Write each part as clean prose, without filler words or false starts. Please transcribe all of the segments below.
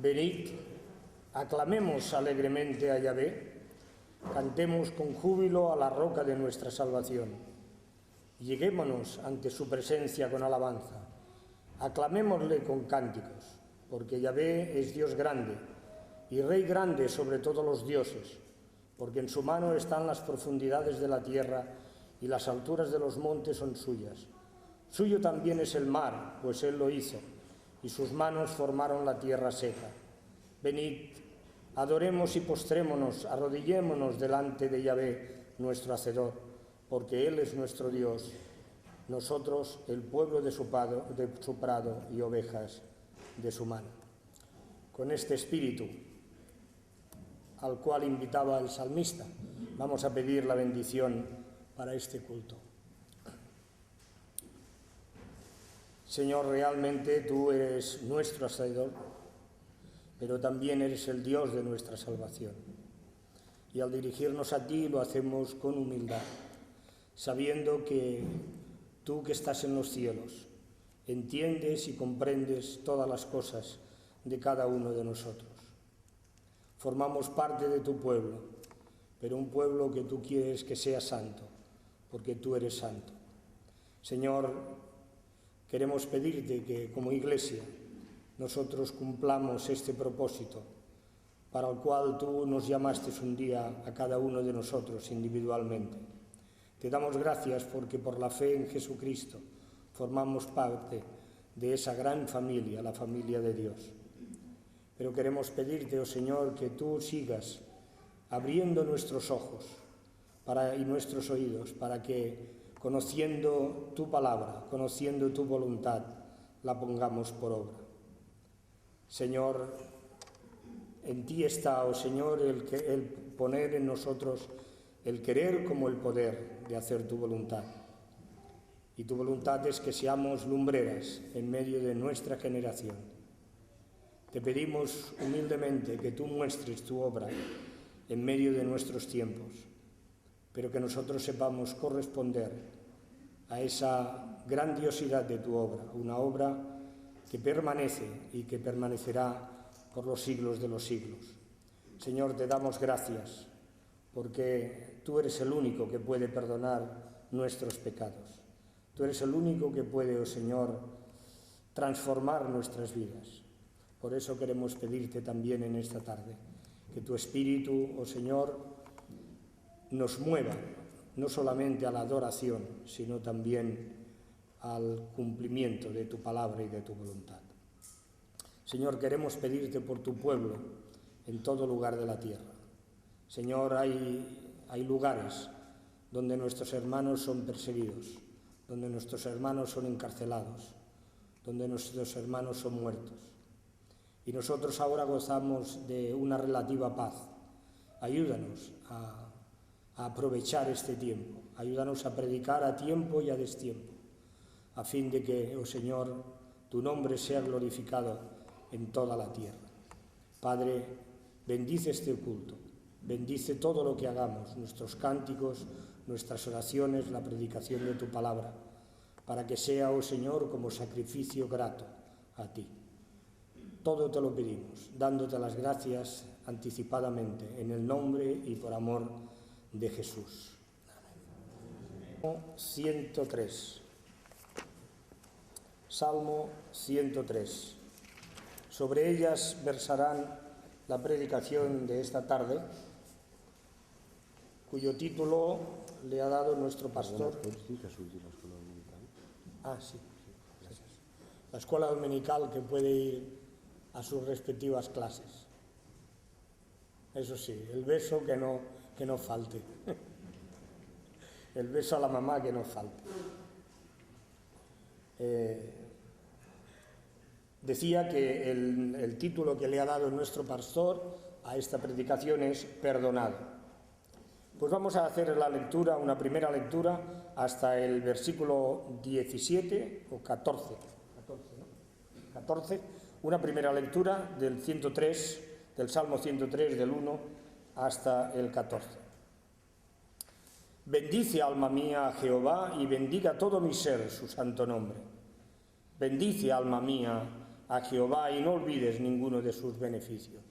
Venid, aclamemos alegremente a Yahvé, cantemos con júbilo a la roca de nuestra salvación. Lleguémonos ante su presencia con alabanza, aclamémosle con cánticos, porque Yahvé es Dios grande y Rey grande sobre todos los dioses, porque en su mano están las profundidades de la tierra y las alturas de los montes son suyas. Suyo también es el mar, pues él lo hizo, y sus manos formaron la tierra seca. Venid, adoremos y postrémonos, arrodillémonos delante de Yahvé, nuestro Hacedor, porque él es nuestro Dios, nosotros el pueblo de su prado y ovejas de su mano. Con este espíritu al cual invitaba el salmista, vamos a pedir la bendición para este culto. Señor, realmente tú eres nuestro Hacedor, pero también eres el Dios de nuestra salvación. Y al dirigirnos a ti lo hacemos con humildad, sabiendo que tú que estás en los cielos, entiendes y comprendes todas las cosas de cada uno de nosotros. Formamos parte de tu pueblo, pero un pueblo que tú quieres que sea santo, porque tú eres santo. Señor, queremos pedirte que como Iglesia nosotros cumplamos este propósito para el cual tú nos llamaste un día a cada uno de nosotros individualmente. Te damos gracias porque por la fe en Jesucristo formamos parte de esa gran familia, la familia de Dios. Pero queremos pedirte, oh Señor, que tú sigas abriendo nuestros ojos y nuestros oídos para que, conociendo tu palabra, conociendo tu voluntad, la pongamos por obra. Señor, en ti está, oh Señor, el poner en nosotros el querer como el poder de hacer tu voluntad. Y tu voluntad es que seamos lumbreras en medio de nuestra generación. Te pedimos humildemente que tú muestres tu obra en medio de nuestros tiempos, pero que nosotros sepamos corresponder a esa grandiosidad de tu obra, una obra que permanece y que permanecerá por los siglos de los siglos. Señor, te damos gracias porque tú eres el único que puede perdonar nuestros pecados. Tú eres el único que puede, oh Señor, transformar nuestras vidas. Por eso queremos pedirte también en esta tarde que tu Espíritu, oh Señor, nos mueva no solamente a la adoración, sino también al cumplimiento de tu palabra y de tu voluntad. Señor, queremos pedirte por tu pueblo en todo lugar de la tierra. Señor, hay lugares donde nuestros hermanos son perseguidos, donde nuestros hermanos son encarcelados, donde nuestros hermanos son muertos. Y nosotros ahora gozamos de una relativa paz. Ayúdanos a aprovechar este tiempo, ayúdanos a predicar a tiempo y a destiempo, a fin de que, oh Señor, tu nombre sea glorificado en toda la tierra. Padre, bendice este culto, bendice todo lo que hagamos, nuestros cánticos, nuestras oraciones, la predicación de tu palabra, para que sea, oh Señor, como sacrificio grato a ti. Todo te lo pedimos, dándote las gracias anticipadamente, en el nombre y por amor de Jesús. Amén. 103. Salmo 103. Sobre ellas versarán la predicación de esta tarde, cuyo título le ha dado nuestro pastor. Sí, gracias. La escuela dominical, que puede ir a sus respectivas clases. Eso sí, el beso que no falte. El beso a la mamá que no falte. Decía que el título que le ha dado nuestro pastor a esta predicación es Perdonado. Pues vamos a hacer la lectura, una primera lectura, hasta el versículo 17 o 14. 14, una primera lectura del 103, del Salmo 103, del 1 hasta el 14. Bendice, alma mía, a Jehová, y bendiga todo mi ser su santo nombre. Bendice, alma mía, a Jehová y no olvides ninguno de sus beneficios.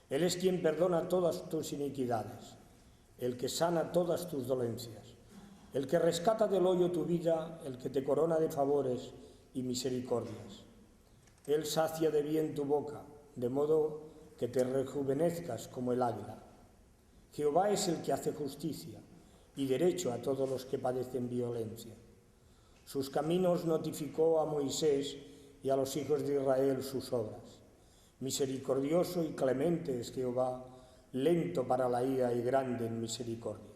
Él es quien perdona todas tus iniquidades, el que sana todas tus dolencias, el que rescata del hoyo tu vida, el que te corona de favores y misericordias. Él sacia de bien tu boca, de modo que te rejuvenezcas como el águila. Jehová es el que hace justicia y derecho a todos los que padecen violencia. Sus caminos notificó a Moisés y a los hijos de Israel sus obras. Misericordioso y clemente es Jehová, lento para la ira y grande en misericordia.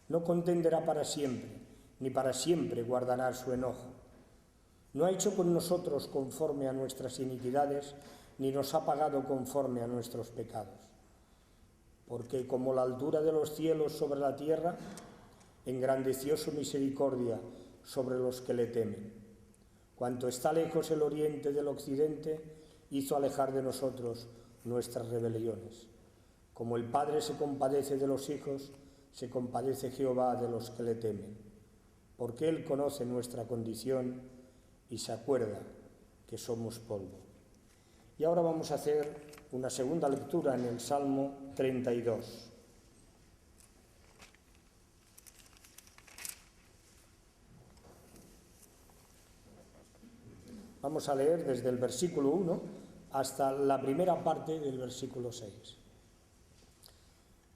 No contenderá para siempre, ni para siempre guardará su enojo. No ha hecho con nosotros conforme a nuestras iniquidades, ni nos ha pagado conforme a nuestros pecados. Porque como la altura de los cielos sobre la tierra, engrandeció su misericordia sobre los que le temen. Cuanto está lejos el oriente del occidente, hizo alejar de nosotros nuestras rebeliones. Como el Padre se compadece de los hijos, se compadece Jehová de los que le temen, porque Él conoce nuestra condición y se acuerda que somos polvo. Y ahora vamos a hacer una segunda lectura en el Salmo 32. Vamos a leer desde el versículo 1 hasta la primera parte del versículo 6.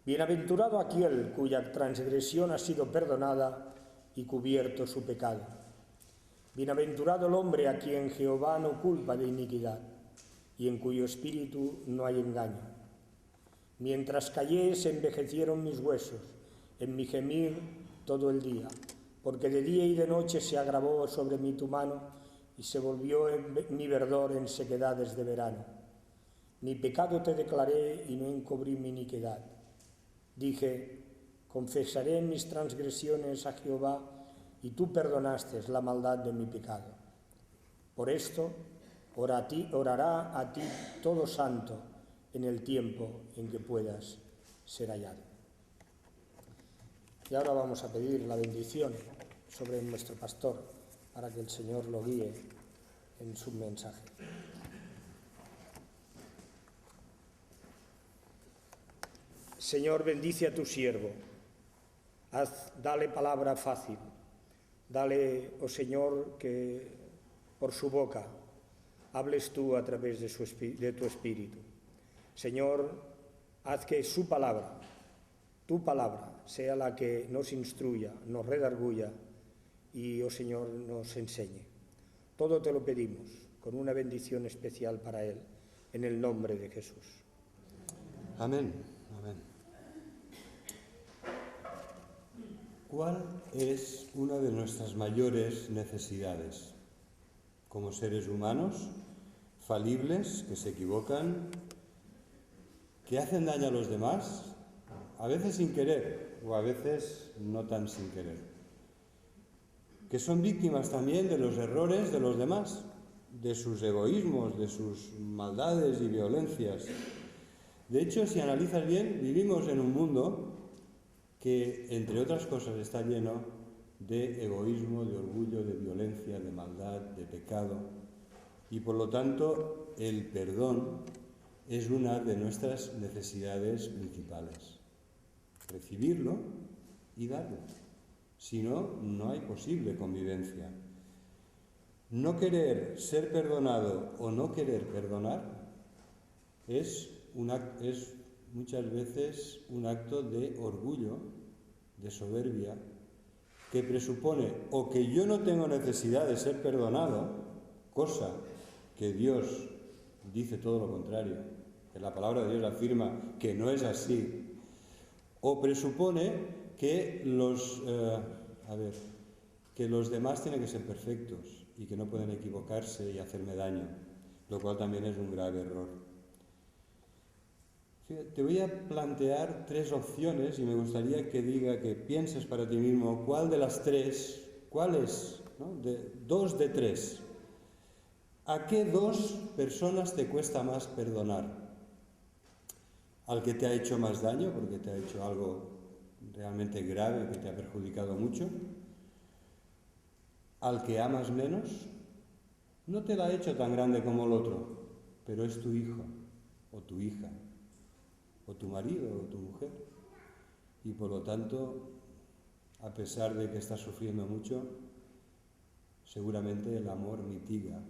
Bienaventurado aquel cuya transgresión ha sido perdonada y cubierto su pecado. Bienaventurado el hombre a quien Jehová no culpa de iniquidad y en cuyo espíritu no hay engaño. Mientras callé se envejecieron mis huesos, en mi gemir todo el día, porque de día y de noche se agravó sobre mí tu mano y se volvió mi verdor en sequedades de verano. Mi pecado te declaré y no encubrí mi iniquidad. Dije, confesaré mis transgresiones a Jehová, y tú perdonaste la maldad de mi pecado. Por esto, orará a ti todo santo en el tiempo en que puedas ser hallado. Y ahora vamos a pedir la bendición sobre nuestro pastor, para que el Señor lo guíe en su mensaje. Señor, bendice a tu siervo, dale palabra fácil, dale, oh Señor, que por su boca hables tú a través de tu Espíritu. Señor, haz que su palabra, tu palabra, sea la que nos instruya, nos redarguya y, oh Señor, nos enseñe. Todo te lo pedimos, con una bendición especial para él, en el nombre de Jesús. Amén. Amén. ¿Cuál es una de nuestras mayores necesidades? Como seres humanos, falibles, que se equivocan, que hacen daño a los demás, a veces sin querer o a veces no tan sin querer, que son víctimas también de los errores de los demás, de sus egoísmos, de sus maldades y violencias. De hecho, si analizas bien, vivimos en un mundo que, entre otras cosas, está lleno de egoísmo, de orgullo, de violencia, de maldad, de pecado. Y por lo tanto, el perdón es una de nuestras necesidades principales. Recibirlo y darlo. Si no, no hay posible convivencia. No querer ser perdonado o no querer perdonar es muchas veces un acto de orgullo, de soberbia, que presupone o que yo no tengo necesidad de ser perdonado, cosa que Dios dice todo lo contrario, que la palabra de Dios afirma que no es así, o presupone que los demás tienen que ser perfectos y que no pueden equivocarse y hacerme daño, lo cual también es un grave error. Te voy a plantear tres opciones y me gustaría que pienses para ti mismo cuál de las tres, cuáles, ¿no? Dos de tres. ¿A qué dos personas te cuesta más perdonar? ¿Al que te ha hecho más daño porque te ha hecho algo realmente grave que te ha perjudicado mucho? ¿Al que amas menos? No te la ha hecho tan grande como el otro, pero es tu hijo, o tu hija, o tu marido, o tu mujer. Y por lo tanto, a pesar de que estás sufriendo mucho, seguramente el amor mitiga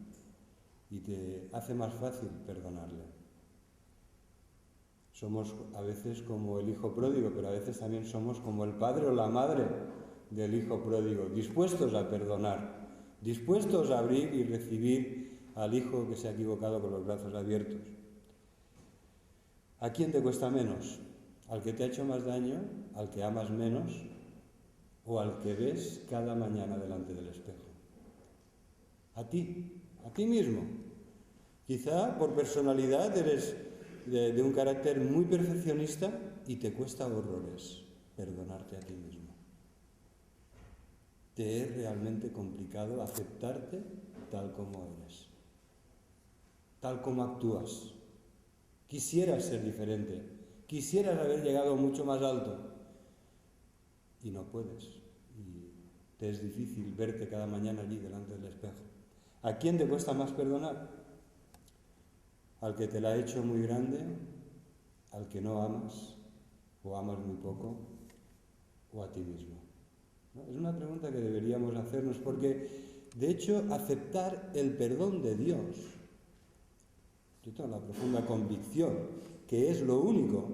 y te hace más fácil perdonarle. Somos a veces como el hijo pródigo, pero a veces también somos como el padre o la madre del hijo pródigo, dispuestos a perdonar, dispuestos a abrir y recibir al hijo que se ha equivocado con los brazos abiertos. ¿A quién te cuesta menos? ¿Al que te ha hecho más daño? ¿Al que amas menos? ¿O al que ves cada mañana delante del espejo? A ti mismo. Quizá por personalidad eres de un carácter muy perfeccionista y te cuesta horrores perdonarte a ti mismo. Te es realmente complicado aceptarte tal como eres, tal como actúas. Quisieras ser diferente, quisieras haber llegado mucho más alto y no puedes. Y te es difícil verte cada mañana allí delante del espejo. ¿A quién te cuesta más perdonar? ¿Al que te la ha hecho muy grande? ¿Al que no amas? ¿O amas muy poco? ¿O a ti mismo? ¿No? Es una pregunta que deberíamos hacernos porque, de hecho, aceptar el perdón de Dios, yo tengo la profunda convicción que es lo único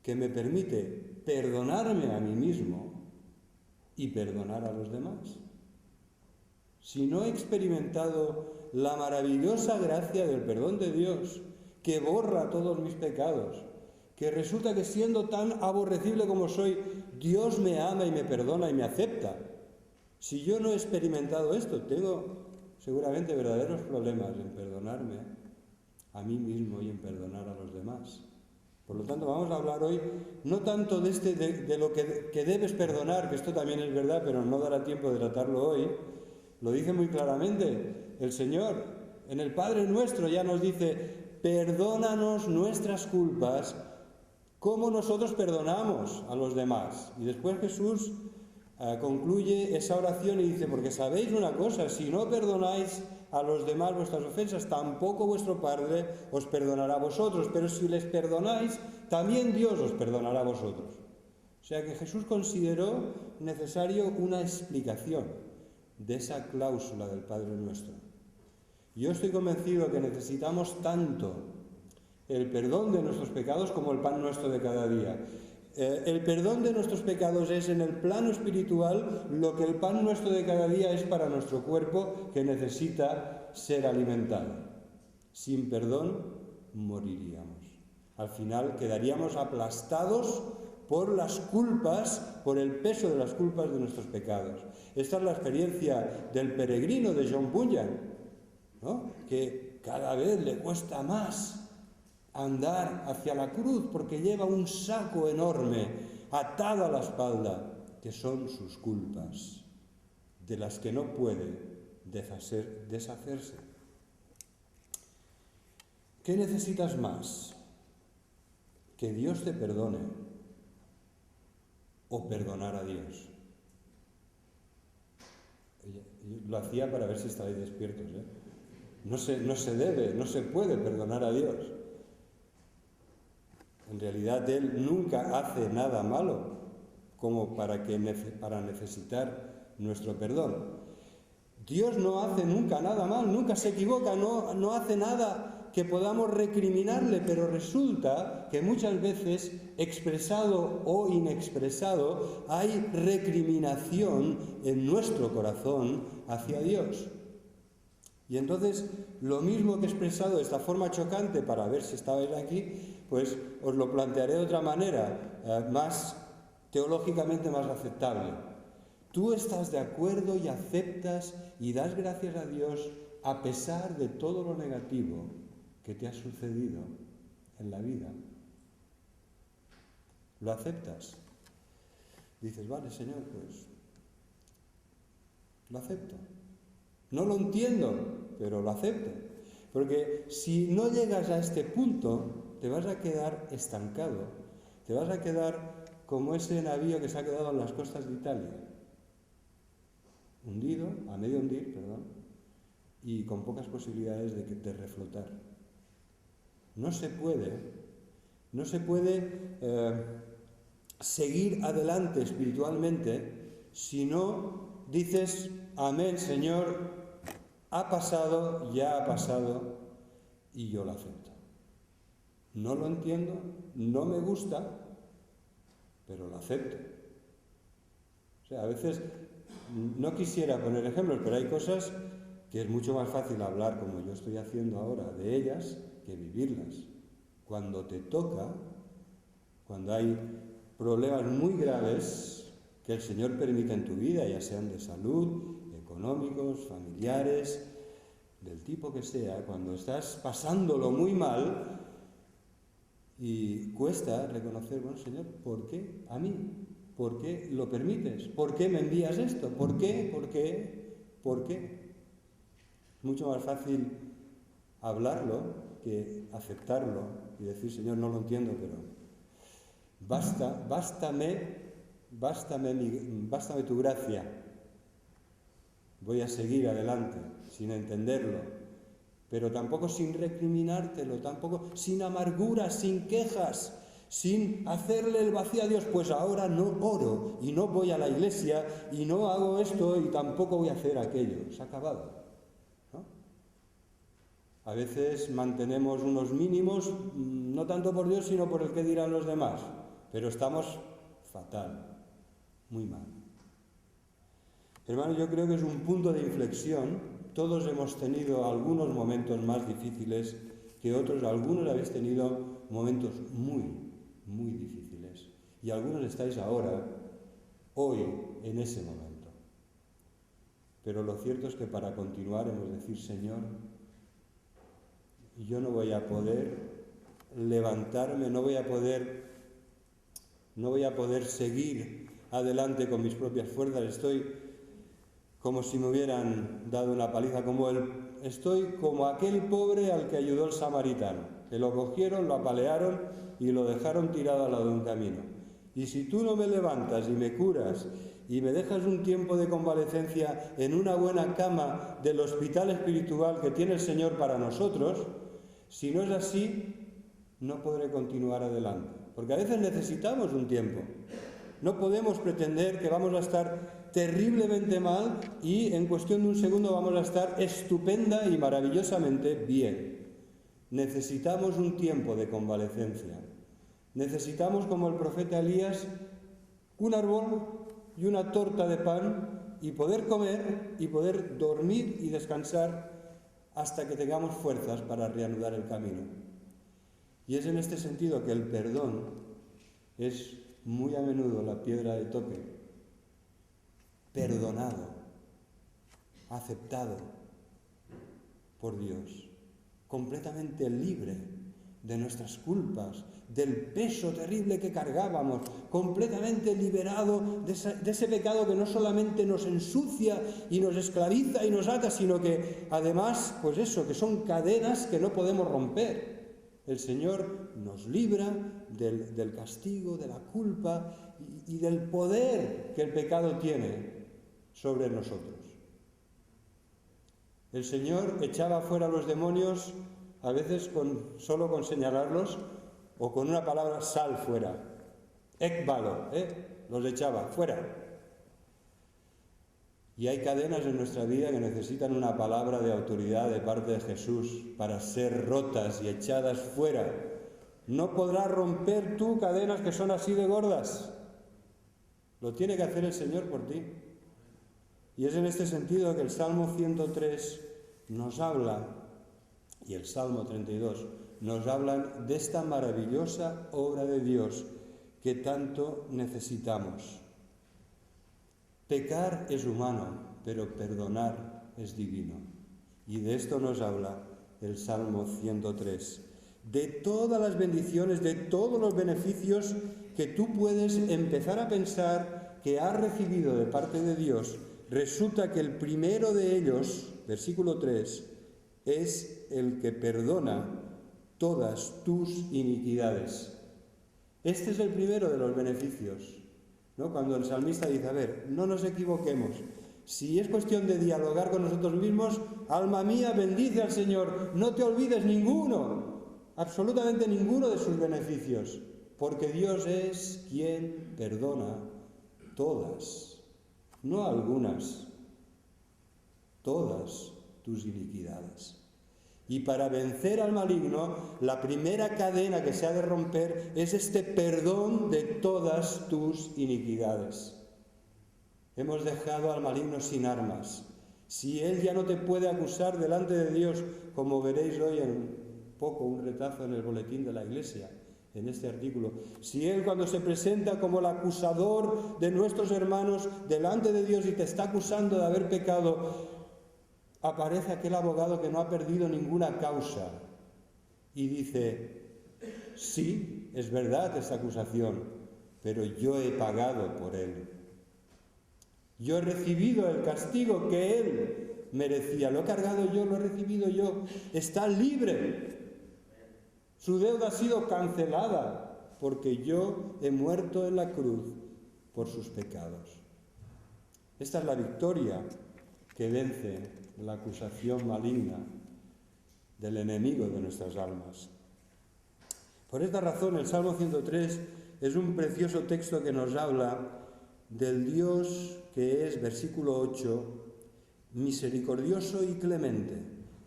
que me permite perdonarme a mí mismo y perdonar a los demás. Si no he experimentado la maravillosa gracia del perdón de Dios, que borra todos mis pecados, que resulta que siendo tan aborrecible como soy, Dios me ama y me perdona y me acepta. Si yo no he experimentado esto, tengo seguramente verdaderos problemas en perdonarme a mí mismo y en perdonar a los demás. Por lo tanto, vamos a hablar hoy no tanto de lo que debes perdonar, que esto también es verdad, pero no dará tiempo de tratarlo hoy. Lo dice muy claramente el Señor. En el Padre Nuestro ya nos dice: perdónanos nuestras culpas como nosotros perdonamos a los demás. Y después Jesús concluye esa oración y dice: porque sabéis una cosa, si no perdonáis a los demás vuestras ofensas, tampoco vuestro Padre os perdonará a vosotros, pero si les perdonáis, también Dios os perdonará a vosotros. O sea que Jesús consideró necesario una explicación de esa cláusula del Padre Nuestro. Yo estoy convencido que necesitamos tanto el perdón de nuestros pecados como el pan nuestro de cada día. El perdón de nuestros pecados es en el plano espiritual lo que el pan nuestro de cada día es para nuestro cuerpo, que necesita ser alimentado. Sin perdón moriríamos. Al final quedaríamos aplastados por las culpas, por el peso de las culpas de nuestros pecados. Esta es la experiencia del peregrino de John Bunyan, ¿no? Que cada vez le cuesta más andar hacia la cruz porque lleva un saco enorme atado a la espalda, que son sus culpas, de las que no puede deshacerse. ¿Qué necesitas más? ¿Que Dios te perdone o perdonar a Dios? Lo hacía para ver si estabais despiertos, ¿eh? No se debe, no se puede perdonar a Dios. En realidad Él nunca hace nada malo como para necesitar nuestro perdón. Dios no hace nunca nada mal, nunca se equivoca, no hace nada que podamos recriminarle, pero resulta que muchas veces, expresado o inexpresado, hay recriminación en nuestro corazón hacia Dios. Y entonces, lo mismo que he expresado de esta forma chocante para ver si estabais aquí, pues os lo plantearé de otra manera, más teológicamente más aceptable. Tú estás de acuerdo y aceptas y das gracias a Dios a pesar de todo lo negativo que te ha sucedido en la vida. ¿Lo aceptas? Dices: vale, Señor, pues lo acepto. No lo entiendo, pero lo acepto. Porque si no llegas a este punto, te vas a quedar estancado. Te vas a quedar como ese navío que se ha quedado en las costas de Italia. Hundido, a medio hundir, perdón. y con pocas posibilidades de reflotar. No se puede seguir adelante espiritualmente si no dices, amén, Señor, ha pasado, ya ha pasado, y yo lo acepto. No lo entiendo, no me gusta, pero lo acepto. O sea, a veces no quisiera poner ejemplos, pero hay cosas que es mucho más fácil hablar, como yo estoy haciendo ahora, de ellas, que vivirlas. Cuando te toca, cuando hay problemas muy graves que el Señor permite en tu vida, ya sean de salud, económicos, familiares, del tipo que sea, cuando estás pasándolo muy mal y cuesta reconocer, bueno, Señor, ¿por qué a mí? ¿Por qué lo permites? ¿Por qué me envías esto? ¿Por qué? ¿Por qué? ¿Por qué? Es mucho más fácil hablarlo que aceptarlo y decir, Señor, no lo entiendo, pero bástame tu gracia. Voy a seguir adelante sin entenderlo, pero tampoco sin recriminártelo, tampoco sin amargura, sin quejas, sin hacerle el vacío a Dios. Pues ahora no oro y no voy a la iglesia y no hago esto y tampoco voy a hacer aquello. Se ha acabado, ¿no? A veces mantenemos unos mínimos, no tanto por Dios, sino por el que dirán los demás, pero estamos fatal, muy mal. Hermanos, yo creo que es un punto de inflexión. Todos hemos tenido algunos momentos más difíciles que otros. Algunos habéis tenido momentos muy, muy difíciles. Y algunos estáis ahora, hoy, en ese momento. Pero lo cierto es que para continuar hemos de decir, Señor, yo no voy a poder levantarme, no voy a poder seguir adelante con mis propias fuerzas. Estoy como si me hubieran dado una paliza, estoy como aquel pobre al que ayudó el samaritano, que lo cogieron, lo apalearon y lo dejaron tirado al lado de un camino. Y si tú no me levantas y me curas y me dejas un tiempo de convalecencia en una buena cama del hospital espiritual que tiene el Señor para nosotros, si no es así, no podré continuar adelante. Porque a veces necesitamos un tiempo. No podemos pretender que vamos a estar terriblemente mal y en cuestión de un segundo vamos a estar estupenda y maravillosamente bien. Necesitamos un tiempo de convalecencia. Necesitamos, como el profeta Elías, un árbol y una torta de pan y poder comer y poder dormir y descansar hasta que tengamos fuerzas para reanudar el camino. Y es en este sentido que el perdón es muy a menudo la piedra de toque. Perdonado, aceptado por Dios, completamente libre de nuestras culpas, del peso terrible que cargábamos, completamente liberado de ese pecado que no solamente nos ensucia y nos esclaviza y nos ata, sino que además, pues eso, que son cadenas que no podemos romper. El Señor nos libra del castigo, de la culpa y del poder que el pecado tiene sobre nosotros. El Señor echaba fuera a los demonios, a veces solo con señalarlos, o con una palabra, sal fuera. Ekbalo, los echaba fuera. Y hay cadenas en nuestra vida que necesitan una palabra de autoridad de parte de Jesús para ser rotas y echadas fuera. No podrás romper tú cadenas que son así de gordas. Lo tiene que hacer el Señor por ti. Y es en este sentido que el Salmo 103 nos habla, y el Salmo 32 nos hablan de esta maravillosa obra de Dios que tanto necesitamos. Pecar es humano, pero perdonar es divino. Y de esto nos habla el Salmo 103. De todas las bendiciones, de todos los beneficios que tú puedes empezar a pensar que has recibido de parte de Dios, resulta que el primero de ellos, versículo 3, es el que perdona todas tus iniquidades. Este es el primero de los beneficios, ¿no? Cuando el salmista dice, a ver, no nos equivoquemos, Si es cuestión de dialogar con nosotros mismos, alma mía, bendice al Señor, no te olvides ninguno, absolutamente ninguno de sus beneficios, porque Dios es quien perdona todas, no algunas, todas tus iniquidades. Y para vencer al maligno, la primera cadena que se ha de romper es este perdón de todas tus iniquidades. Hemos dejado al maligno sin armas. Si él ya no te puede acusar delante de Dios, como veréis hoy en poco un retazo en el boletín de la Iglesia, en este artículo, si él cuando se presenta como el acusador de nuestros hermanos delante de Dios y te está acusando de haber pecado, aparece aquel abogado que no ha perdido ninguna causa y dice, sí, es verdad esta acusación, pero yo he pagado por él. Yo he recibido el castigo que él merecía, lo he cargado yo, lo he recibido yo. Está libre. Su deuda ha sido cancelada porque yo he muerto en la cruz por sus pecados. Esta es la victoria que vence la acusación maligna del enemigo de nuestras almas. Por esta razón, el Salmo 103 es un precioso texto que nos habla del Dios que es, versículo 8, misericordioso y clemente,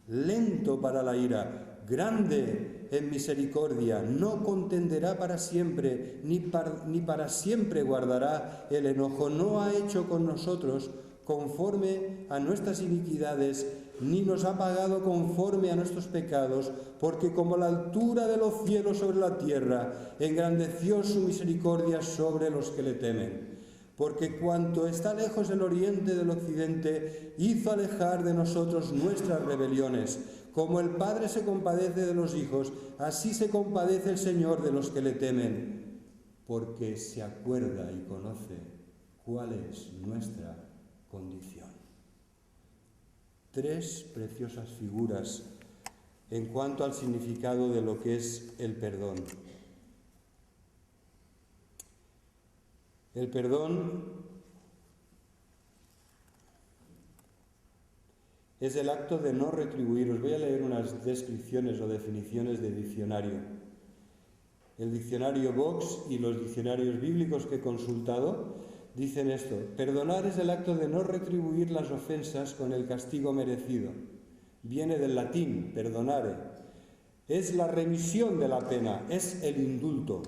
lento para la ira, grande en misericordia, no contenderá para siempre, ni para siempre guardará el enojo, no ha hecho con nosotros conforme a nuestras iniquidades, ni nos ha pagado conforme a nuestros pecados, porque como la altura de los cielos sobre la tierra, engrandeció su misericordia sobre los que le temen. Porque cuanto está lejos el oriente del occidente, hizo alejar de nosotros nuestras rebeliones. Como el Padre se compadece de los hijos, así se compadece el Señor de los que le temen, porque se acuerda y conoce cuál es nuestra condición. Tres preciosas figuras en cuanto al significado de lo que es el perdón. El perdón es el acto de no retribuir. Os voy a leer unas descripciones o definiciones de diccionario. El diccionario Vox y los diccionarios bíblicos que he consultado dicen esto: perdonar es el acto de no retribuir las ofensas con el castigo merecido. Viene del latín, perdonare. Es la remisión de la pena, es el indulto.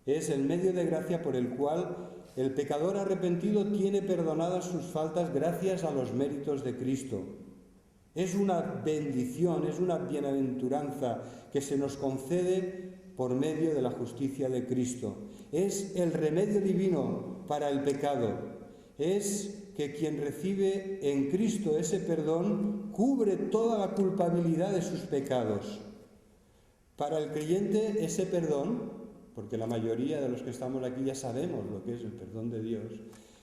Es el medio de gracia por el cual el pecador arrepentido tiene perdonadas sus faltas gracias a los méritos de Cristo. Es una bendición, es una bienaventuranza que se nos concede por medio de la justicia de Cristo. Es el remedio divino para el pecado. Es que quien recibe en Cristo ese perdón cubre toda la culpabilidad de sus pecados. Para el creyente ese perdón, porque la mayoría de los que estamos aquí ya sabemos lo que es el perdón de Dios,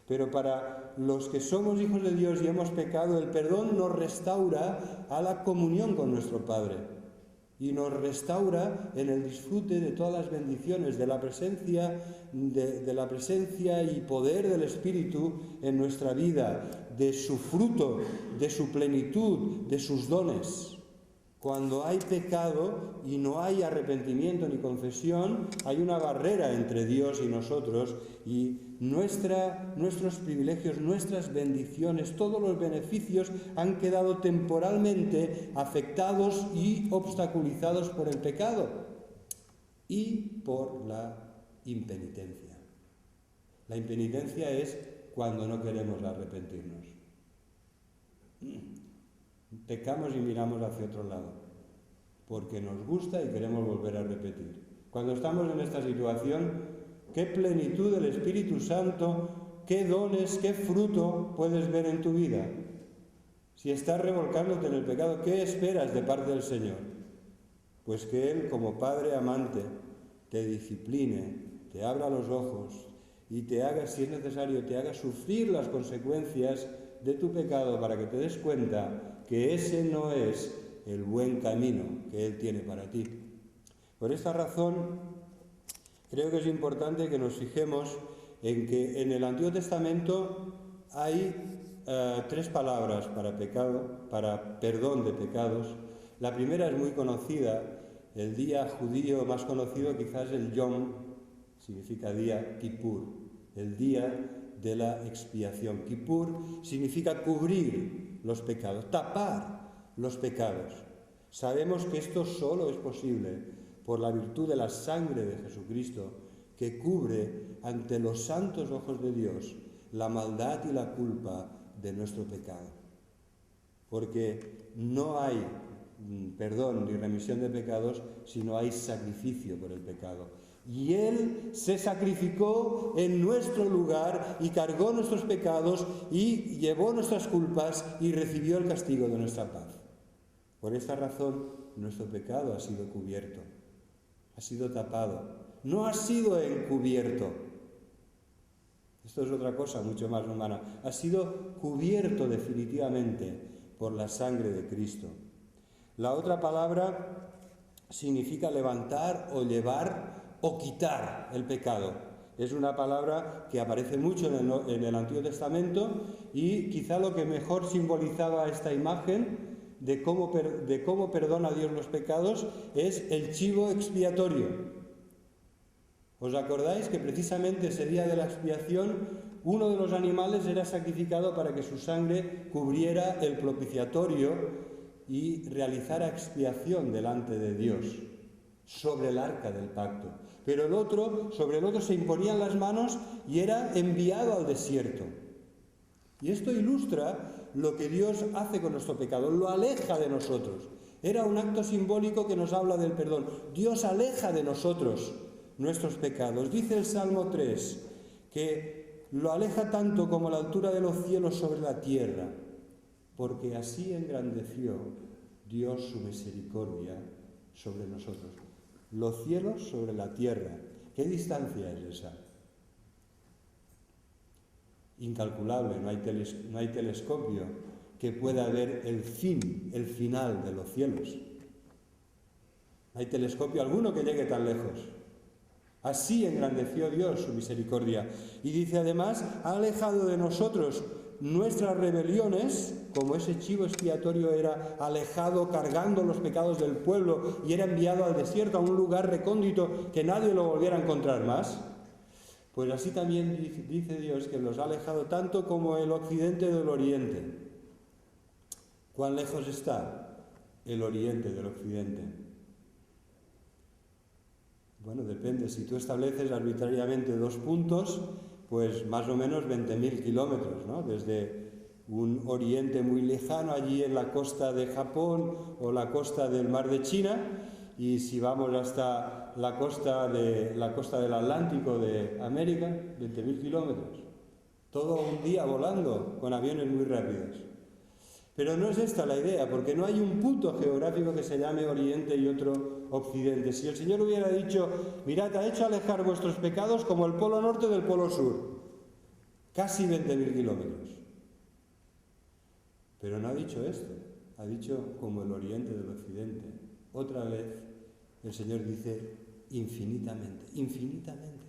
pero para los que somos hijos de Dios y hemos pecado, el perdón nos restaura a la comunión con nuestro Padre y nos restaura en el disfrute de todas las bendiciones, de la presencia y poder del Espíritu en nuestra vida, de su fruto, de su plenitud, de sus dones. Cuando hay pecado y no hay arrepentimiento ni confesión, hay una barrera entre Dios y nosotros, y nuestros privilegios, nuestras bendiciones, todos los beneficios han quedado temporalmente afectados y obstaculizados por el pecado y por la impenitencia. La impenitencia es cuando no queremos arrepentirnos. Pecamos y miramos hacia otro lado, porque nos gusta y queremos volver a repetir. Cuando estamos en esta situación, qué plenitud del Espíritu Santo, qué dones, qué fruto puedes ver en tu vida. Si estás revolcándote en el pecado, ¿qué esperas de parte del Señor? Pues que Él, como Padre amante, te discipline, te abra los ojos y te haga, si es necesario, te haga sufrir las consecuencias de tu pecado para que te des cuenta que ese no es el buen camino que Él tiene para ti. Por esta razón, creo que es importante que nos fijemos en que en el Antiguo Testamento hay tres palabras para perdón de pecados. La primera es muy conocida, el día judío más conocido quizás el Yom, significa día Kippur, el día de la expiación. Kippur significa cubrir los pecados, tapar los pecados. Sabemos que esto solo es posible por la virtud de la sangre de Jesucristo, que cubre ante los santos ojos de Dios la maldad y la culpa de nuestro pecado. Porque no hay perdón ni remisión de pecados si no hay sacrificio por el pecado. Y Él se sacrificó en nuestro lugar y cargó nuestros pecados y llevó nuestras culpas y recibió el castigo de nuestra paz. Por esta razón, nuestro pecado ha sido cubierto, ha sido tapado, no ha sido encubierto. Esto es otra cosa mucho más humana. Ha sido cubierto definitivamente por la sangre de Cristo. La otra palabra significa levantar o llevar o quitar el pecado. Es una palabra que aparece mucho en el Antiguo Testamento y quizá lo que mejor simbolizaba esta imagen de cómo perdona Dios los pecados es el chivo expiatorio. ¿Os acordáis que precisamente ese día de la expiación uno de los animales era sacrificado para que su sangre cubriera el propiciatorio y realizara expiación delante de Dios sobre el arca del pacto? Pero sobre el otro se imponían las manos y era enviado al desierto. Y esto ilustra lo que Dios hace con nuestro pecado, lo aleja de nosotros. Era un acto simbólico que nos habla del perdón. Dios aleja de nosotros nuestros pecados. Dice el Salmo 3 que lo aleja tanto como la altura de los cielos sobre la tierra, porque así engrandeció Dios su misericordia sobre nosotros. Los cielos sobre la tierra. ¿Qué distancia es esa? Incalculable, no hay telescopio que pueda ver el final de los cielos. No hay telescopio alguno que llegue tan lejos. Así engrandeció Dios su misericordia. Y dice además, ha alejado de nosotros nuestras rebeliones, como ese chivo expiatorio era alejado cargando los pecados del pueblo y era enviado al desierto, a un lugar recóndito que nadie lo volviera a encontrar más. Pues así también dice Dios que los ha alejado tanto como el occidente del oriente. ¿Cuán lejos está el oriente del occidente? Bueno, depende. Si tú estableces arbitrariamente 2 puntos, pues más o menos 20.000 kilómetros, ¿no? Desde un oriente muy lejano, allí en la costa de Japón o la costa del mar de China, y si vamos hasta la costa del Atlántico de América, 20.000 kilómetros. Todo un día volando con aviones muy rápidos. Pero no es esta la idea, porque no hay un punto geográfico que se llame Oriente y otro Occidente. Si el Señor hubiera dicho, mirad, ha hecho alejar vuestros pecados como el polo norte del polo sur, casi 20.000 kilómetros. Pero no ha dicho esto, ha dicho como el Oriente del Occidente. Otra vez el Señor dice infinitamente, infinitamente.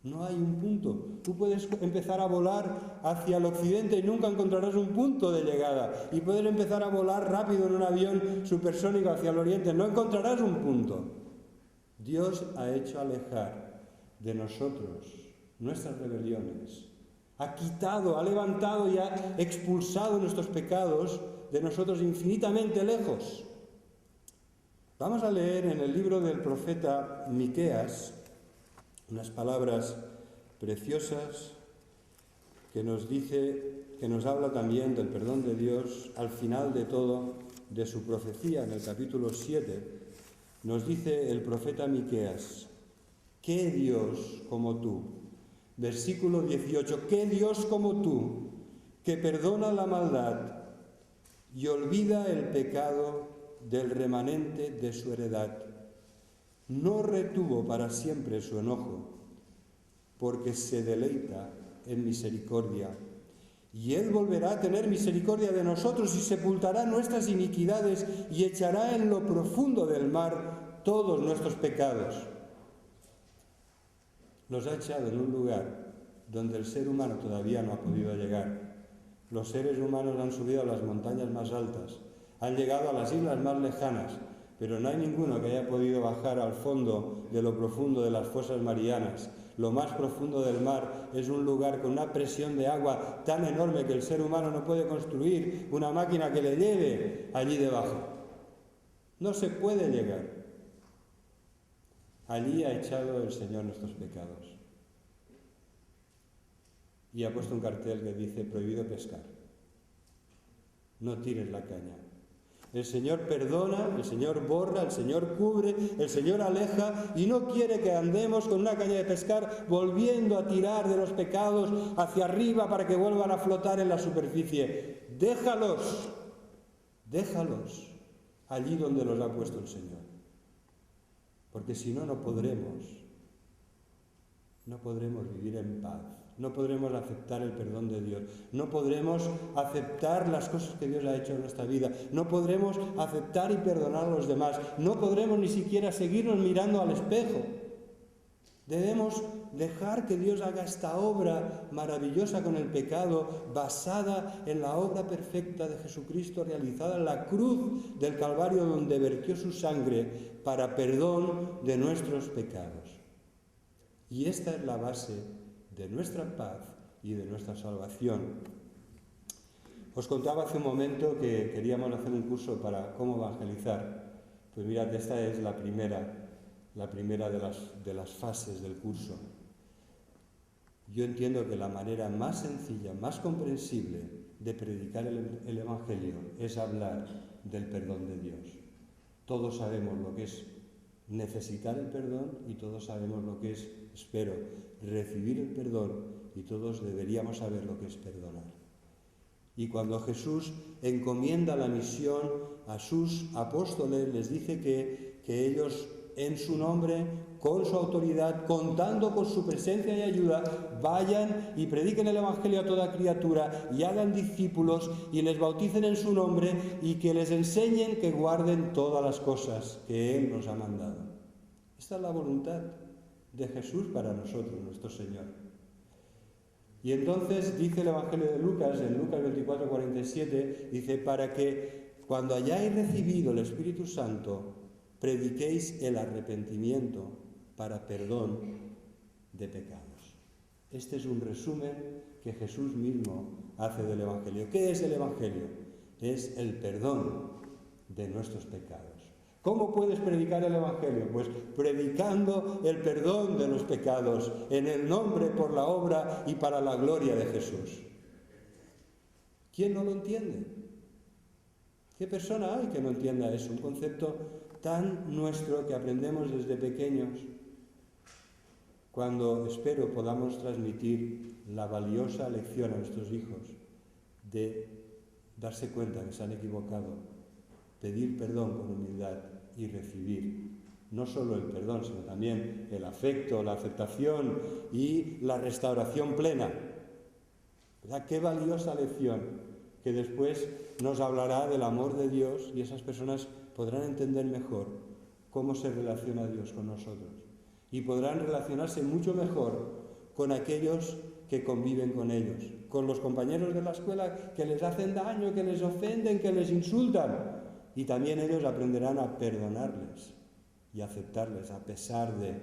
No hay un punto. Tú puedes empezar a volar hacia el occidente y nunca encontrarás un punto de llegada. Y puedes empezar a volar rápido en un avión supersónico hacia el oriente. No encontrarás un punto. Dios ha hecho alejar de nosotros nuestras rebeliones. Ha quitado, ha levantado y ha expulsado nuestros pecados de nosotros infinitamente lejos. Vamos a leer en el libro del profeta Miqueas unas palabras preciosas que nos habla también del perdón de Dios al final de todo, de su profecía en el capítulo 7. Nos dice el profeta Miqueas, ¿qué Dios como tú? Versículo 18, ¿qué Dios como tú, que perdona la maldad y olvida el pecado del remanente de su heredad? No retuvo para siempre su enojo, porque se deleita en misericordia. Y Él volverá a tener misericordia de nosotros y sepultará nuestras iniquidades y echará en lo profundo del mar todos nuestros pecados. Nos ha echado en un lugar donde el ser humano todavía no ha podido llegar, Los seres humanos han subido a las montañas más altas, han llegado a las islas más lejanas, pero no hay ninguno que haya podido bajar al fondo de lo profundo de las fosas marianas. Lo más profundo del mar es un lugar con una presión de agua tan enorme que el ser humano no puede construir una máquina que le lleve allí debajo. No se puede llegar. Allí ha echado el Señor nuestros pecados. Y ha puesto un cartel que dice: prohibido pescar. No tires la caña. El Señor perdona, el Señor borra, el Señor cubre, el Señor aleja y no quiere que andemos con una caña de pescar volviendo a tirar de los pecados hacia arriba para que vuelvan a flotar en la superficie. Déjalos, déjalos allí donde los ha puesto el Señor. Porque si no, no podremos vivir en paz. No podremos aceptar el perdón de Dios. No podremos aceptar las cosas que Dios ha hecho en nuestra vida. No podremos aceptar y perdonar a los demás. No podremos ni siquiera seguirnos mirando al espejo. Debemos dejar que Dios haga esta obra maravillosa con el pecado, basada en la obra perfecta de Jesucristo, realizada en la cruz del Calvario, donde vertió su sangre para perdón de nuestros pecados. Y esta es la base de nuestra paz y de nuestra salvación. Os contaba hace un momento que queríamos hacer un curso para cómo evangelizar. Pues mirad, esta es la primera de las fases del curso. Yo entiendo que la manera más sencilla, más comprensible de predicar el Evangelio es hablar del perdón de Dios. Todos sabemos lo que es necesitar el perdón y todos sabemos lo que es, espero, recibir el perdón, y todos deberíamos saber lo que es perdonar. Y cuando Jesús encomienda la misión a sus apóstoles, les dice que ellos en su nombre, con su autoridad, contando con su presencia y ayuda, vayan y prediquen el Evangelio a toda criatura y hagan discípulos y les bauticen en su nombre y que les enseñen que guarden todas las cosas que Él nos ha mandado. Esta es la voluntad de Jesús para nosotros, nuestro Señor. Y entonces dice el Evangelio de Lucas, en Lucas 24:47, dice: para que cuando hayáis recibido el Espíritu Santo, prediquéis el arrepentimiento para perdón de pecados. Este es un resumen que Jesús mismo hace del Evangelio. ¿Qué es el Evangelio? Es el perdón de nuestros pecados. ¿Cómo puedes predicar el Evangelio? Pues predicando el perdón de los pecados en el nombre, por la obra y para la gloria de Jesús. ¿Quién no lo entiende? ¿Qué persona hay que no entienda eso? Un concepto tan nuestro que aprendemos desde pequeños, cuando espero podamos transmitir la valiosa lección a nuestros hijos de darse cuenta que se han equivocado, pedir perdón con humildad y recibir no solo el perdón, sino también el afecto, la aceptación y la restauración plena. ¿Verdad? Qué valiosa lección, que después nos hablará del amor de Dios y esas personas podrán entender mejor cómo se relaciona Dios con nosotros y podrán relacionarse mucho mejor con aquellos que conviven con ellos, con los compañeros de la escuela que les hacen daño, que les ofenden, que les insultan, y también ellos aprenderán a perdonarles y aceptarles a pesar de.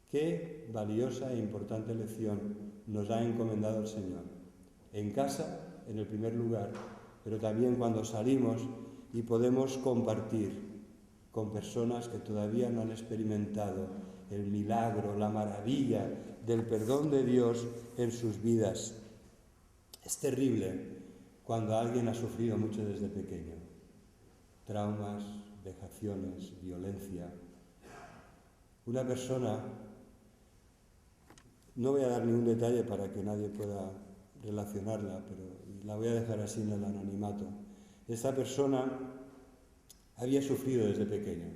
Qué valiosa e importante lección nos ha encomendado el Señor, en casa, en el primer lugar, pero también cuando salimos y podemos compartir con personas que todavía no han experimentado el milagro, la maravilla del perdón de Dios en sus vidas. Es terrible cuando alguien ha sufrido mucho desde pequeño. Traumas, vejaciones, violencia. Una persona, no voy a dar ningún detalle para que nadie pueda relacionarla, pero la voy a dejar así en el anonimato. Esta persona había sufrido desde pequeño.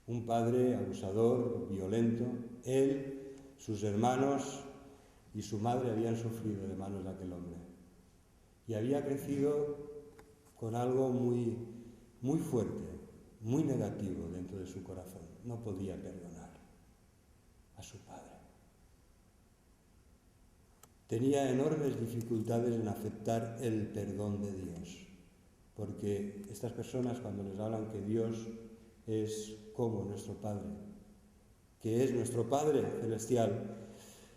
Un padre abusador, violento. Él, sus hermanos y su madre habían sufrido de manos de aquel hombre. Y había crecido con algo muy fuerte, muy negativo dentro de su corazón. No podía perdonar a su padre. tenía enormes dificultades en aceptar el perdón de Dios, porque estas personas, cuando les hablan que Dios es como nuestro Padre, que es nuestro Padre celestial,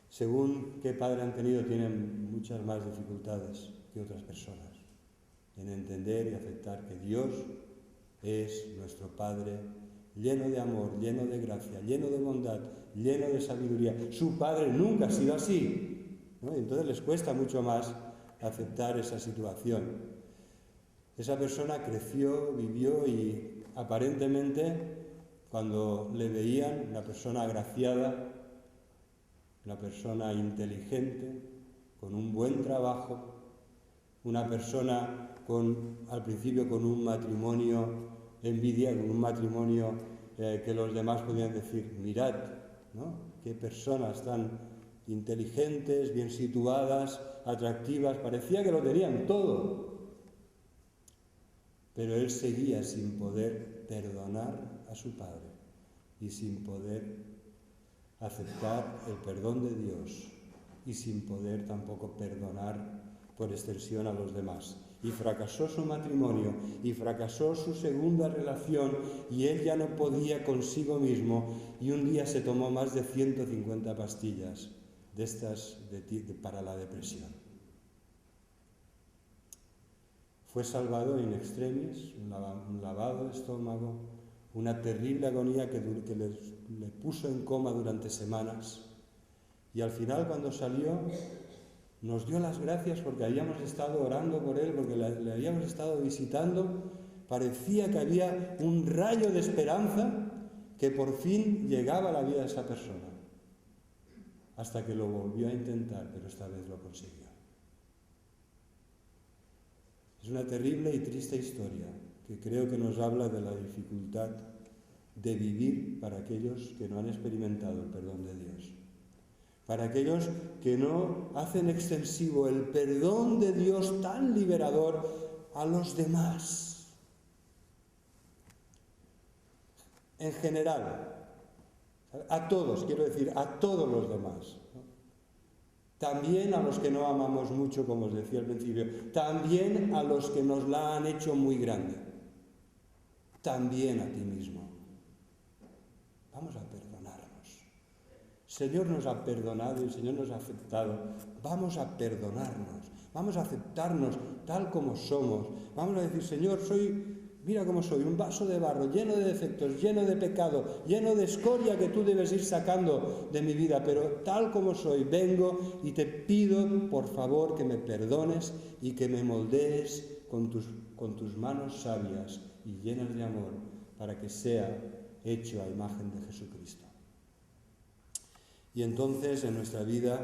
según qué padre han tenido, tienen muchas más dificultades que otras personas en entender y aceptar que Dios es nuestro Padre, lleno de amor, lleno de gracia, lleno de bondad, lleno de sabiduría. Su Padre nunca ha sido así, ¿no? Entonces les cuesta mucho más aceptar esa situación. Esa persona creció, vivió y aparentemente, cuando le veían, una persona agraciada, una persona inteligente, con un buen trabajo, una persona al principio con un matrimonio envidia, con un matrimonio que los demás podían decir, mirad, ¿no? Qué personas tan inteligentes, bien situadas, atractivas, parecía que lo tenían todo. Pero él seguía sin poder perdonar a su padre y sin poder aceptar el perdón de Dios y sin poder tampoco perdonar por extensión a los demás. Y fracasó su matrimonio y fracasó su segunda relación y él ya no podía consigo mismo y un día se tomó más de 150 pastillas de estas para la depresión. Fue salvado in extremis, un lavado de estómago, una terrible agonía que le puso en coma durante semanas y al final, cuando salió, nos dio las gracias porque habíamos estado orando por él, porque le habíamos estado visitando. Parecía que había un rayo de esperanza que por fin llegaba a la vida de esa persona, hasta que lo volvió a intentar, pero esta vez lo consiguió. Es una terrible y triste historia que creo que nos habla de la dificultad de vivir para aquellos que no han experimentado el perdón de Dios. Para aquellos que no hacen extensivo el perdón de Dios tan liberador a los demás. En general, a todos, quiero decir, a todos los demás. También a los que no amamos mucho, como os decía al principio. También a los que nos la han hecho muy grande. También a ti mismo. Vamos a perdonarnos. El Señor nos ha perdonado y el Señor nos ha aceptado. Vamos a perdonarnos. Vamos a aceptarnos tal como somos. Vamos a decir, Señor, mira cómo soy, un vaso de barro, lleno de defectos, lleno de pecado, lleno de escoria que tú debes ir sacando de mi vida, pero tal como soy, vengo y te pido, por favor, que me perdones y que me moldees con tus manos sabias y llenas de amor, para que sea hecho a imagen de Jesucristo. Y entonces en nuestra vida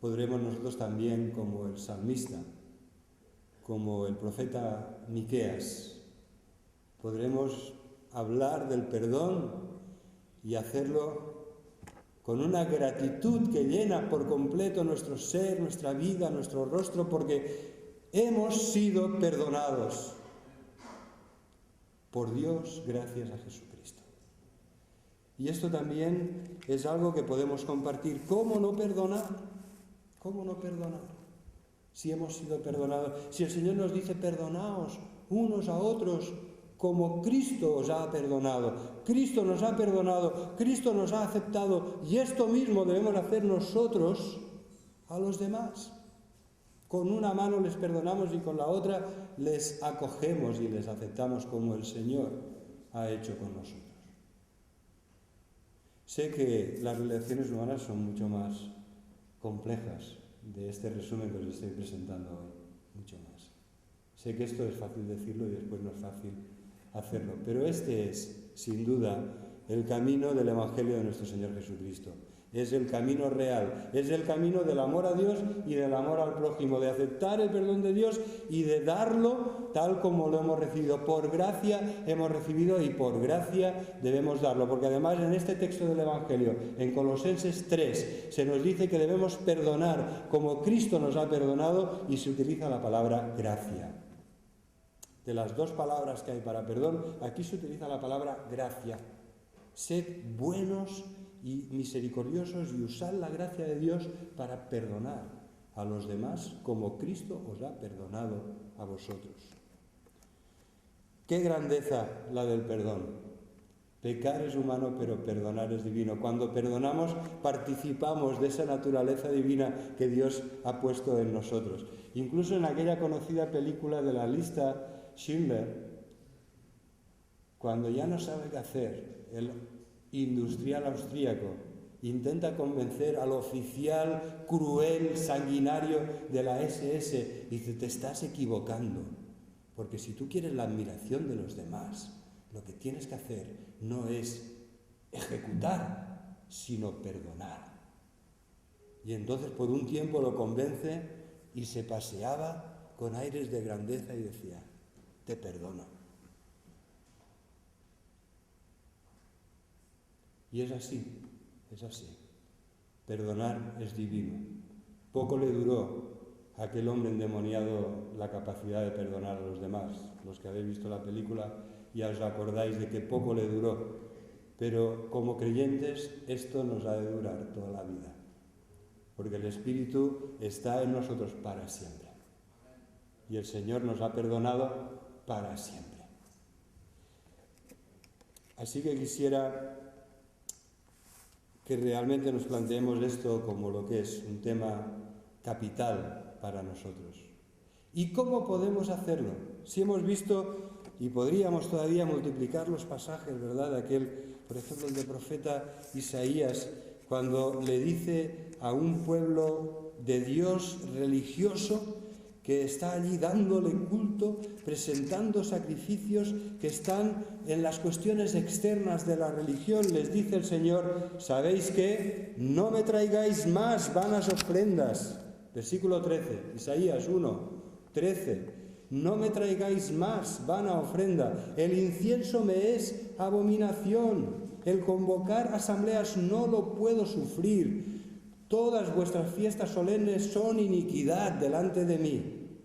podremos nosotros también, como el salmista, como el profeta Miqueas, podremos hablar del perdón y hacerlo con una gratitud que llena por completo nuestro ser, nuestra vida, nuestro rostro, porque hemos sido perdonados por Dios gracias a Jesucristo. Y esto también es algo que podemos compartir. ¿Cómo no perdonar? ¿Cómo no perdonar? Si hemos sido perdonados, si el Señor nos dice perdonaos unos a otros, como Cristo os ha perdonado. Cristo nos ha perdonado, Cristo nos ha aceptado, y esto mismo debemos hacer nosotros a los demás. Con una mano les perdonamos y con la otra les acogemos y les aceptamos como el Señor ha hecho con nosotros. Sé que las relaciones humanas son mucho más complejas de este resumen que os estoy presentando hoy, mucho más. Sé que esto es fácil decirlo y después no es fácil hacerlo, pero este es, sin duda, el camino del Evangelio de nuestro Señor Jesucristo. Es el camino real, es el camino del amor a Dios y del amor al prójimo, de aceptar el perdón de Dios y de darlo tal como lo hemos recibido. Por gracia hemos recibido y por gracia debemos darlo, porque además en este texto del Evangelio, en Colosenses 3, se nos dice que debemos perdonar como Cristo nos ha perdonado y se utiliza la palabra gracia. De las dos palabras que hay para perdón, aquí se utiliza la palabra gracia. Sed buenos y misericordiosos y usad la gracia de Dios para perdonar, a los demás como Cristo os ha perdonado a vosotros. ¡Qué grandeza la del perdón! Pecar es humano, pero perdonar es divino. Cuando perdonamos, participamos de esa naturaleza divina que Dios ha puesto en nosotros. Incluso en aquella conocida película de la lista Schindler, cuando ya no sabe qué hacer, el industrial austríaco intenta convencer al oficial cruel, sanguinario de la SS, y dice: te estás equivocando, porque si tú quieres la admiración de los demás, lo que tienes que hacer no es ejecutar, sino perdonar. Y entonces por un tiempo lo convence y se paseaba con aires de grandeza y decía: te perdono. Y es así, es así. Perdonar es divino. Poco le duró a aquel hombre endemoniado la capacidad de perdonar a los demás. Los que habéis visto la película ya os acordáis de que poco le duró. Pero como creyentes esto nos ha de durar toda la vida, porque el Espíritu está en nosotros para siempre. Y el Señor nos ha perdonado para siempre. Así que quisiera que realmente nos planteemos esto como lo que es un tema capital para nosotros. ¿Y cómo podemos hacerlo? Si hemos visto, y podríamos todavía multiplicar los pasajes, ¿verdad? Aquel, por ejemplo, el del profeta Isaías, cuando le dice a un pueblo de Dios religioso que está allí dándole culto, presentando sacrificios que están en las cuestiones externas de la religión, les dice el Señor: ¿sabéis qué? No me traigáis más vanas ofrendas. Versículo 13, Isaías 1, 13. No me traigáis más vana ofrenda. El incienso me es abominación. El convocar asambleas no lo puedo sufrir. Todas vuestras fiestas solemnes son iniquidad delante de mí.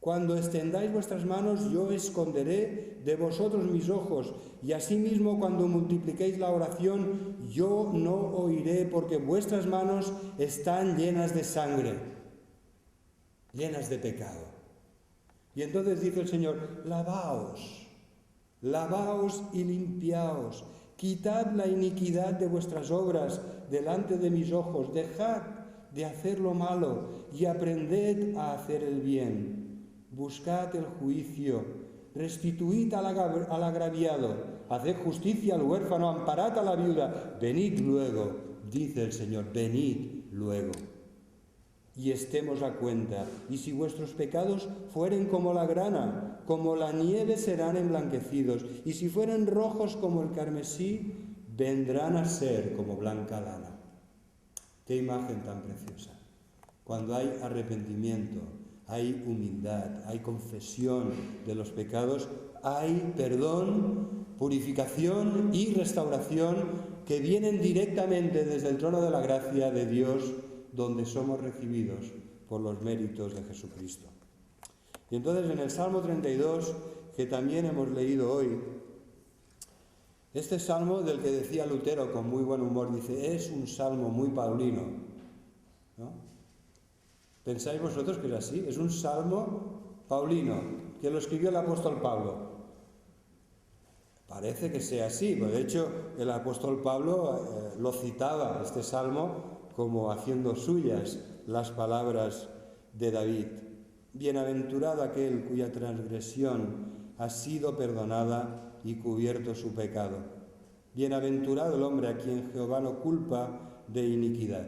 Cuando extendáis vuestras manos, yo esconderé de vosotros mis ojos, y asimismo cuando multipliquéis la oración, yo no oiré, porque vuestras manos están llenas de sangre, llenas de pecado. Y entonces dice el Señor: lavaos, lavaos y limpiaos, quitad la iniquidad de vuestras obras delante de mis ojos, dejad de hacer lo malo y aprended a hacer el bien. Buscad el juicio, restituid al agraviado, haced justicia al huérfano, amparad a la viuda. Venid luego, dice el Señor, venid luego, y estemos a cuenta. Y si vuestros pecados fueren como la grana, como la nieve serán emblanquecidos, y si fueren rojos como el carmesí, vendrán a ser como blanca lana. Qué imagen tan preciosa. Cuando hay arrepentimiento, hay humildad, hay confesión de los pecados, hay perdón, purificación y restauración que vienen directamente desde el trono de la gracia de Dios, donde somos recibidos por los méritos de Jesucristo. Y entonces en el Salmo 32, que también hemos leído hoy, este salmo del que decía Lutero con muy buen humor, dice: es un salmo muy paulino, ¿no? ¿Pensáis vosotros que es así? Es un salmo paulino, que lo escribió el apóstol Pablo. Parece que sea así, pero de hecho el apóstol Pablo lo citaba, este salmo, como haciendo suyas las palabras de David. Bienaventurado aquel cuya transgresión ha sido perdonada y cubierto su pecado. Bienaventurado el hombre a quien Jehová no culpa de iniquidad.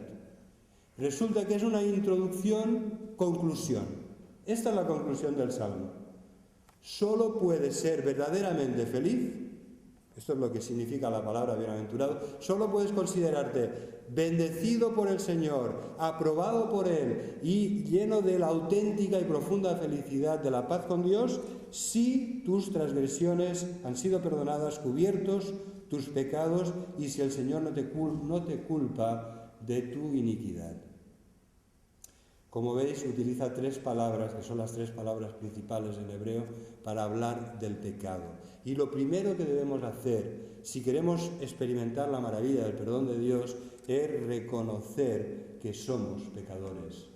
Resulta que es una introducción-conclusión. Esta es la conclusión del Salmo. Solo puedes ser verdaderamente feliz, esto es lo que significa la palabra bienaventurado, solo puedes considerarte bendecido por el Señor, aprobado por Él y lleno de la auténtica y profunda felicidad de la paz con Dios, si tus transgresiones han sido perdonadas, cubiertos tus pecados, y si el Señor no te culpa de tu iniquidad. Como veis, utiliza tres palabras, que son las tres palabras principales en hebreo, para hablar del pecado. Y lo primero que debemos hacer, si queremos experimentar la maravilla del perdón de Dios, es reconocer que somos pecadores.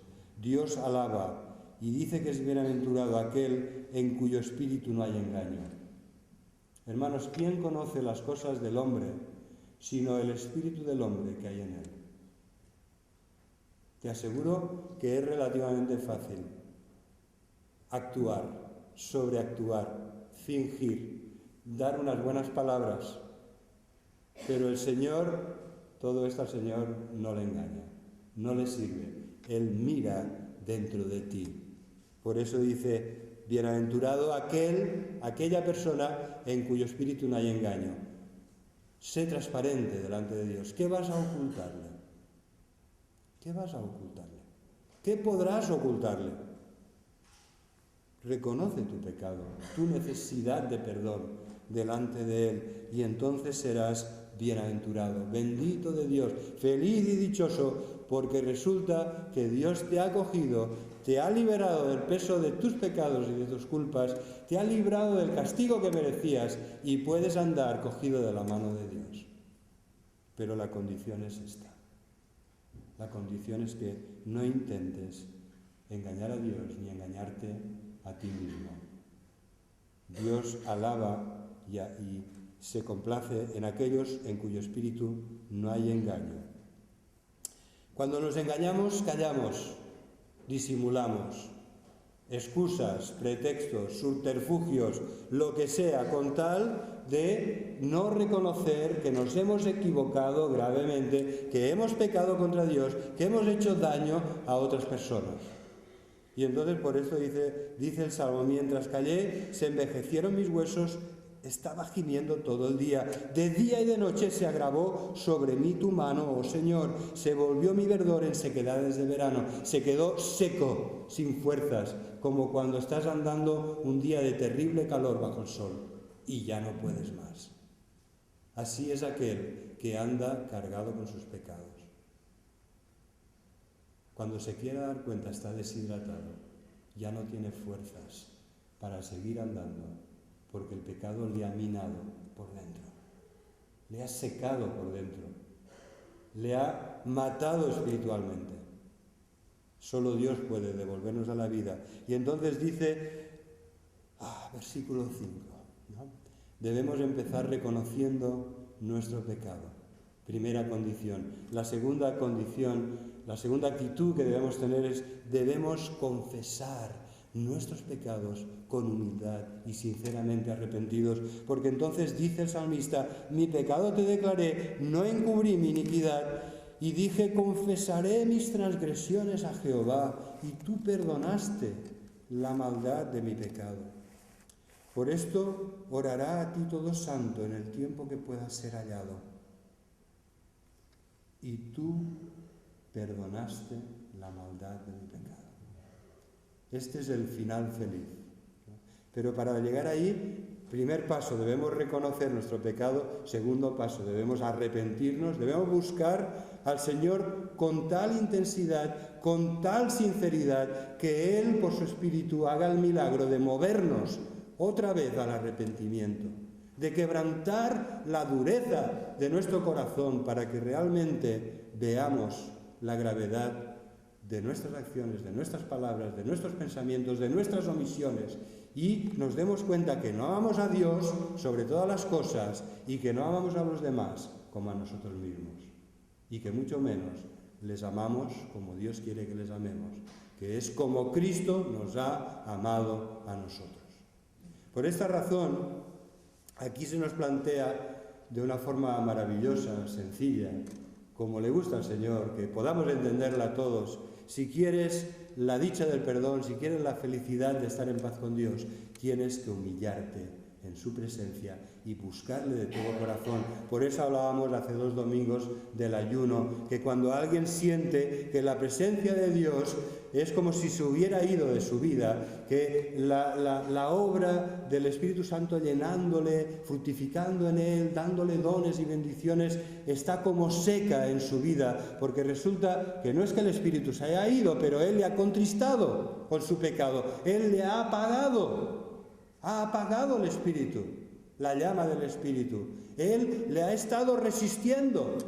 Dios alaba y dice que es bienaventurado aquel en cuyo espíritu no hay engaño. Hermanos, ¿quién conoce las cosas del hombre sino el espíritu del hombre que hay en él? Te aseguro que es relativamente fácil actuar, sobreactuar, fingir, dar unas buenas palabras, pero el Señor, todo esto al Señor no le engaña, no le sirve. Él mira dentro de ti. Por eso dice, bienaventurado aquella persona en cuyo espíritu no hay engaño. Sé transparente delante de Dios. ¿Qué vas a ocultarle? ¿Qué vas a ocultarle? ¿Qué podrás ocultarle? Reconoce tu pecado, tu necesidad de perdón delante de Él, y entonces serás bienaventurado, bendito de Dios, feliz y dichoso, porque resulta que Dios te ha acogido, te ha liberado del peso de tus pecados y de tus culpas, te ha librado del castigo que merecías y puedes andar cogido de la mano de Dios. Pero la condición es esta. La condición es que no intentes engañar a Dios ni engañarte a ti mismo. Dios alaba y se complace en aquellos en cuyo espíritu no hay engaño. Cuando nos engañamos, callamos, disimulamos, excusas, pretextos, subterfugios, lo que sea, con tal de no reconocer que nos hemos equivocado gravemente, que hemos pecado contra Dios, que hemos hecho daño a otras personas. Y entonces por eso dice el Salmo, mientras callé, se envejecieron mis huesos, estaba gimiendo todo el día. De día y de noche se agravó sobre mí tu mano, oh Señor. Se volvió mi verdor en sequedades de verano. Se quedó seco, sin fuerzas, como cuando estás andando un día de terrible calor bajo el sol y ya no puedes más. Así es aquel que anda cargado con sus pecados. Cuando se quiera dar cuenta está deshidratado, ya no tiene fuerzas para seguir andando, porque el pecado le ha minado por dentro, le ha secado por dentro, le ha matado espiritualmente. Solo Dios puede devolvernos a la vida. Y entonces dice, versículo 5, ¿no? Debemos empezar reconociendo nuestro pecado. Primera condición. La segunda condición, la segunda actitud que debemos tener es, debemos confesar nuestros pecados con humildad y sinceramente arrepentidos, porque entonces dice el salmista, mi pecado te declaré, no encubrí mi iniquidad, y dije, confesaré mis transgresiones a Jehová, y tú perdonaste la maldad de mi pecado. Por esto orará a ti todo santo en el tiempo que pueda ser hallado. Y tú perdonaste la maldad de mi pecado. Este es el final feliz. Pero para llegar ahí, primer paso, debemos reconocer nuestro pecado. Segundo paso, debemos arrepentirnos, debemos buscar al Señor con tal intensidad, con tal sinceridad, que Él, por su Espíritu, haga el milagro de movernos otra vez al arrepentimiento, de quebrantar la dureza de nuestro corazón para que realmente veamos la gravedad de nuestras acciones, de nuestras palabras, de nuestros pensamientos, de nuestras omisiones, y nos demos cuenta que no amamos a Dios sobre todas las cosas y que no amamos a los demás como a nosotros mismos, y que mucho menos les amamos como Dios quiere que les amemos, que es como Cristo nos ha amado a nosotros. Por esta razón, aquí se nos plantea de una forma maravillosa, sencilla, como le gusta al Señor, que podamos entenderla todos. Si quieres la dicha del perdón, si quieres la felicidad de estar en paz con Dios, tienes que humillarte en su presencia y buscarle de todo corazón. Por eso hablábamos hace 2 domingos del ayuno, que cuando alguien siente que la presencia de Dios es como si se hubiera ido de su vida, que la obra del Espíritu Santo llenándole, fructificando en él, dándole dones y bendiciones, está como seca en su vida, porque resulta que no es que el Espíritu se haya ido, pero él le ha contristado con su pecado, él le ha apagado el Espíritu, la llama del Espíritu. Él le ha estado resistiendo.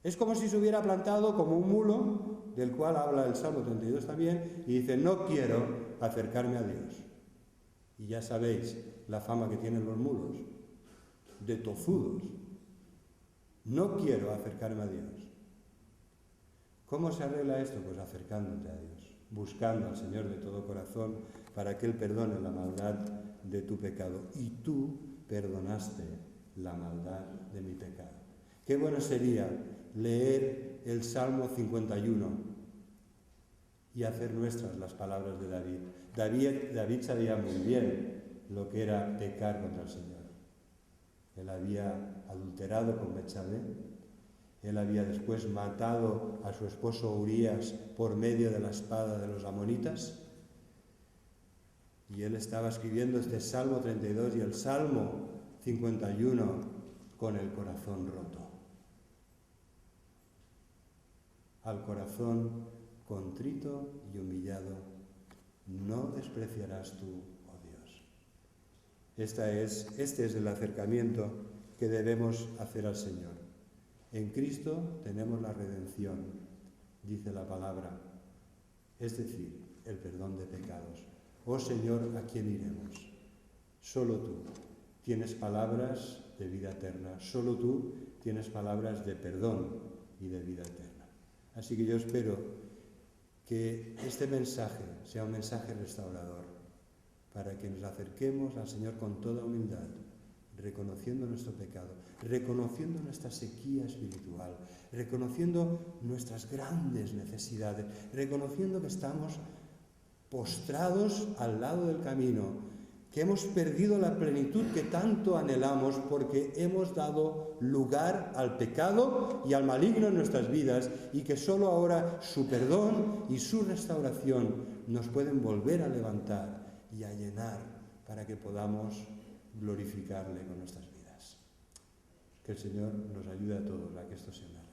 Es como si se hubiera plantado como un mulo del cual habla el Salmo 32 también, y dice, no quiero acercarme a Dios. Y ya sabéis la fama que tienen los mulos, de tozudos. No quiero acercarme a Dios. ¿Cómo se arregla esto? Pues acercándote a Dios, buscando al Señor de todo corazón para que Él perdone la maldad de tu pecado. Y tú perdonaste la maldad de mi pecado. Qué bueno sería leer el Salmo 51 y hacer nuestras las palabras de David. David sabía muy bien lo que era pecar contra el Señor. Él había adulterado con Betsabé. Él había después matado a su esposo Urías por medio de la espada de los amonitas. Y él estaba escribiendo este Salmo 32 y el Salmo 51 con el corazón roto. Al corazón contrito y humillado no despreciarás tú, oh Dios. Este es el acercamiento que debemos hacer al Señor. En Cristo tenemos la redención, dice la palabra, es decir, el perdón de pecados. Oh Señor, ¿a quién iremos? Solo tú tienes palabras de vida eterna, solo tú tienes palabras de perdón y de vida eterna. Así que yo espero que este mensaje sea un mensaje restaurador, para que nos acerquemos al Señor con toda humildad, reconociendo nuestro pecado, reconociendo nuestra sequía espiritual, reconociendo nuestras grandes necesidades, reconociendo que estamos postrados al lado del camino, que hemos perdido la plenitud que tanto anhelamos porque hemos dado lugar al pecado y al maligno en nuestras vidas, y que solo ahora su perdón y su restauración nos pueden volver a levantar y a llenar para que podamos glorificarle con nuestras vidas. Que el Señor nos ayude a todos a que esto sea una realidad.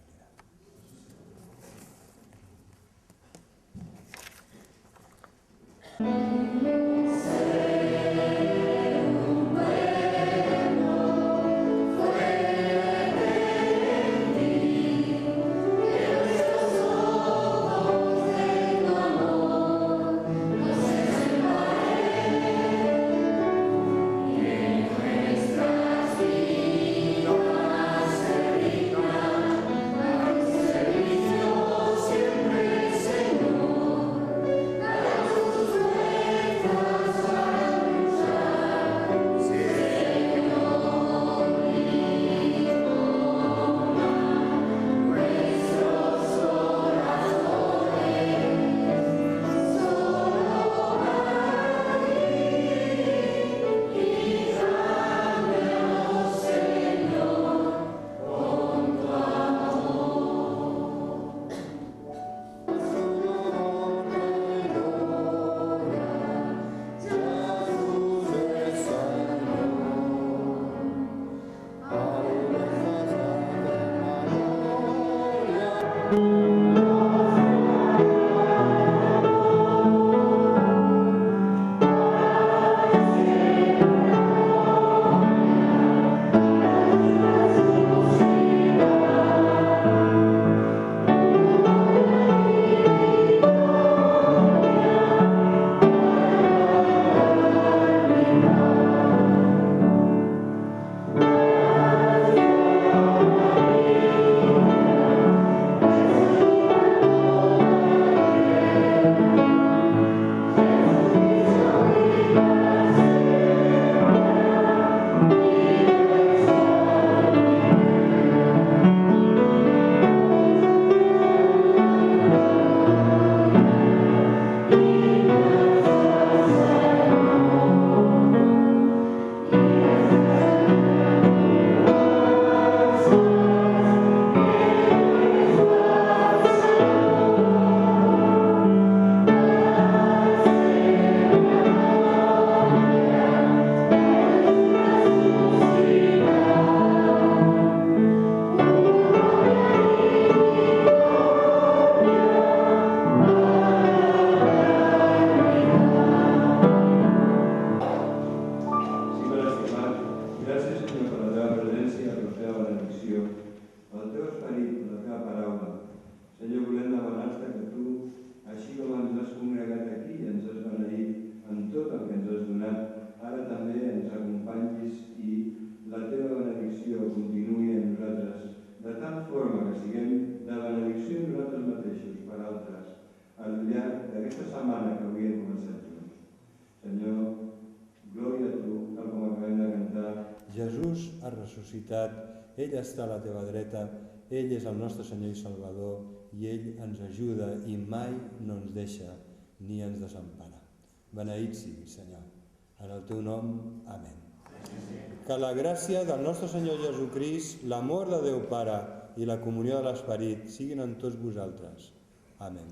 forma que siguem de benedicció nosaltres mateixos per altres al llarg d'aquesta setmana que avui hem començat junts. Senyor, glòria a tu, tal com acabem de cantar. Jesús ha ressuscitat, ell està a la teva dreta, ell és el nostre Senyor i Salvador i ell ens ajuda i mai no ens deixa ni ens desempara. Beneït sigui, Senyor. En el teu nom, amén. Que la gràcia del nostre Senyor Jesucrist, l'amor de Déu Pare i la comunió de l'Esperit siguin amb tots vosaltres. Amén.